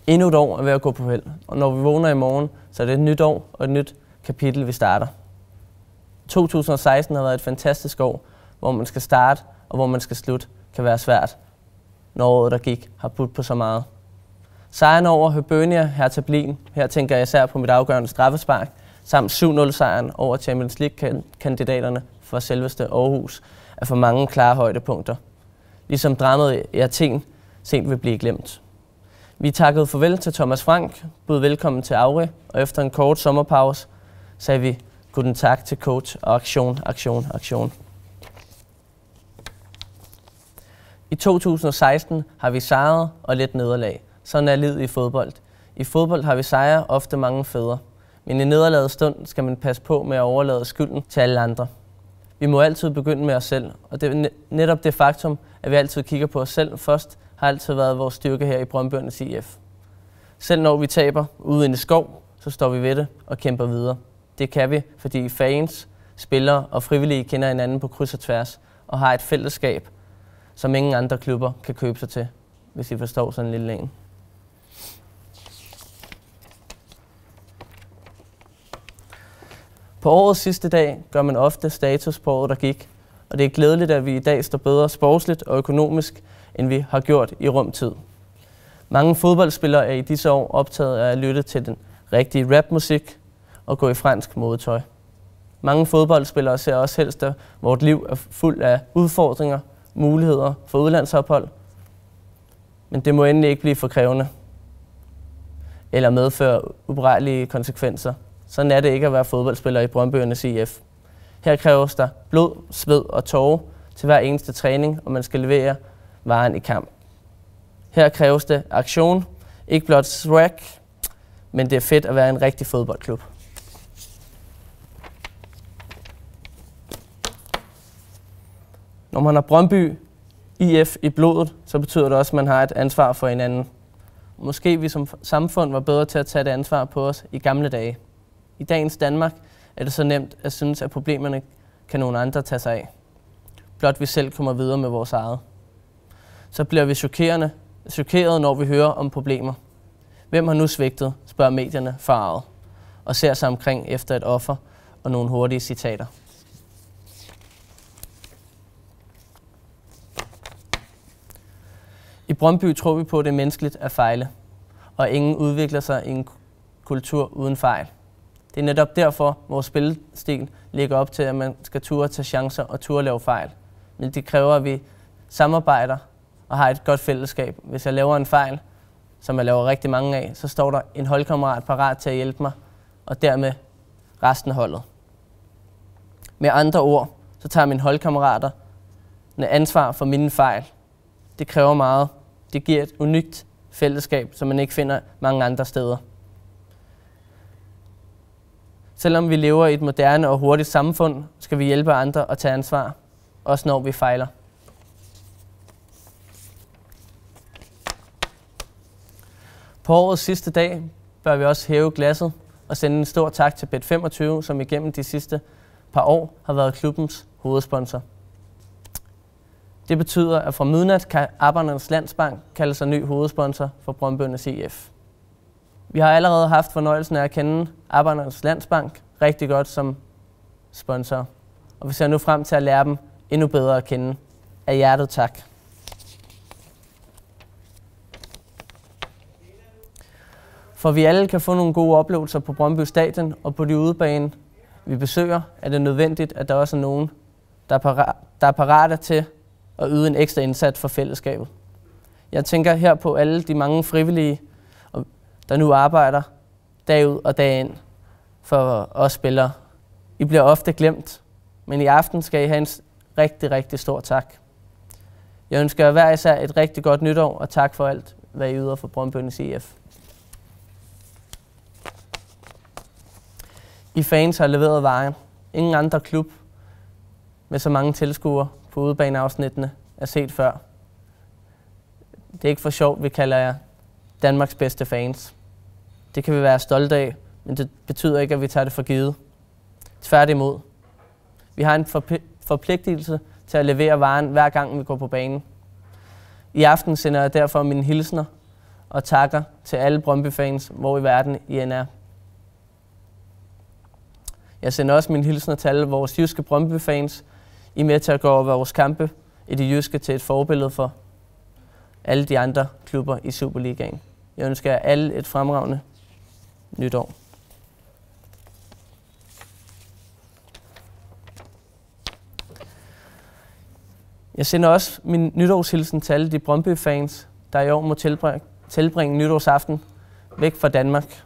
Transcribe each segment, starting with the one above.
Endnu et år er ved at gå på held, og når vi vågner i morgen, så er det et nyt år og et nyt kapitel, vi starter. 2016 har været et fantastisk år, hvor man skal starte og hvor man skal slutte, kan være svært, når året, der gik, har budt på så meget. Sejren over Høbønia, Hertha Berlin, her tænker jeg især på mit afgørende straffespark, samt 7-0-sejren over Champions League-kandidaterne for selveste Aarhus, er for mange klare højdepunkter. Ligesom dramaet i Athen sent vil blive glemt. Vi takkede farvel til Thomas Frank, bød velkommen til Auri, og efter en kort sommerpause sagde vi guten tak til coach og aktion, aktion, aktion. I 2016 har vi sejret og lidt nederlag. Sådan er livet i fodbold. I fodbold har vi sejre, ofte mange fædre. Men i nederlagets stund skal man passe på med at overlade skylden til alle andre. Vi må altid begynde med os selv, og det er netop det faktum, at vi altid kigger på os selv først, har altid været vores styrke her i Brøndbyernes IF. Selv når vi taber ude i en skov, så står vi ved det og kæmper videre. Det kan vi, fordi fans, spillere og frivillige kender hinanden på kryds og tværs og har et fællesskab, som ingen andre klubber kan købe sig til, hvis I forstår sådan en lille en. På årets sidste dag gør man ofte status på året, der gik, og det er glædeligt, at vi i dag står bedre sportsligt og økonomisk, end vi har gjort i rumtid. Mange fodboldspillere er i disse år optaget af at lytte til den rigtige rapmusik og gå i fransk modetøj. Mange fodboldspillere ser også helst, at vores liv er fuld af udfordringer, muligheder for udlandsophold, men det må endelig ikke blive for krævende eller medføre uberegnelige konsekvenser. Sådan er det ikke at være fodboldspiller i Brøndbyernes IF. Her kræves der blod, sved og tårer til hver eneste træning, og man skal levere varen i kamp. Her kræves det aktion, ikke blot swag, men det er fedt at være en rigtig fodboldklub. Når man har Brøndby IF i blodet, så betyder det også, at man har et ansvar for hinanden. Måske vi som samfund var bedre til at tage det ansvar på os i gamle dage. I dagens Danmark er det så nemt at synes, at problemerne kan nogle andre tage sig af. Blot vi selv kommer videre med vores eget. Så bliver vi chokeret, når vi hører om problemer. Hvem har nu svigtet, spørger medierne forarget, og ser sig omkring efter et offer og nogle hurtige citater. I Brøndby tror vi på, at det er menneskeligt at fejle, og ingen udvikler sig i en kultur uden fejl. Det er netop derfor, vores spillestil ligger op til, at man skal turde tage chancer og turde lave fejl. Men det kræver, at vi samarbejder og har et godt fællesskab. Hvis jeg laver en fejl, som jeg laver rigtig mange af, så står der en holdkammerat parat til at hjælpe mig, og dermed resten af holdet. Med andre ord, så tager mine holdkammerater ansvar for mine fejl. Det kræver meget. Det giver et unikt fællesskab, som man ikke finder mange andre steder. Selvom vi lever i et moderne og hurtigt samfund, skal vi hjælpe andre og tage ansvar, også når vi fejler. På årets sidste dag bør vi også hæve glasset og sende en stor tak til Bet25, som igennem de sidste par år har været klubbens hovedsponsor. Det betyder, at fra midnat kan Arbejdernes Landsbank kalde sig ny hovedsponsor for Brøndbyernes IF. Vi har allerede haft fornøjelsen af at kende Arbejdernes Landsbank rigtig godt som sponsor, og vi ser nu frem til at lære dem endnu bedre at kende. Af hjertet tak. For vi alle kan få nogle gode oplevelser på Brøndby Stadion og på de udebane, vi besøger, er det nødvendigt, at der også er nogen, der er parate til at yde en ekstra indsats for fællesskabet. Jeg tænker her på alle de mange frivillige, der nu arbejder dag ud og dag ind for os spillere. I bliver ofte glemt, men i aften skal I have en rigtig, rigtig stor tak. Jeg ønsker jer hver især et rigtig godt nytår, og tak for alt, hvad I yder for Brøndbyernes IF. I fans har leveret vejen. Ingen andre klub med så mange tilskuere på udebaneafsnittene er set før. Det er ikke for sjovt, vi kalder jer Danmarks bedste fans. Det kan vi være stolte af, men det betyder ikke, at vi tager det for givet. Tværtimod. Vi har en forpligtelse til at levere varen hver gang vi går på banen. I aften sender jeg derfor mine hilsner og takker til alle Brøndby-fans, hvor i verden I end er. Jeg sender også mine hilsner til alle vores jyske Brøndby-fans. I er med til at gå over vores kampe i det jyske til et forbillede for alle de andre klubber i Superligaen. Jeg ønsker jer alle et fremragende nytår. Jeg sender også min nytårshilsen til alle de Brøndby-fans, der i år må tilbringe nytårsaften væk fra Danmark.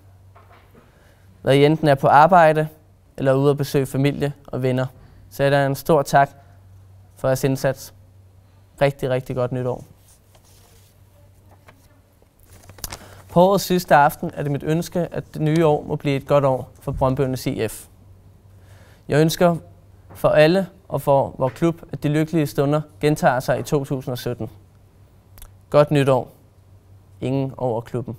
Hvad I enten er på arbejde eller ude at besøge familie og venner. Så er der en stor tak for jeres indsats. Rigtig, rigtig godt nytår. På årets sidste aften er det mit ønske, at det nye år må blive et godt år for Brøndbyernes IF. Jeg ønsker for alle og for vores klub, at de lykkelige stunder gentager sig i 2017. Godt nytår. Ingen over klubben.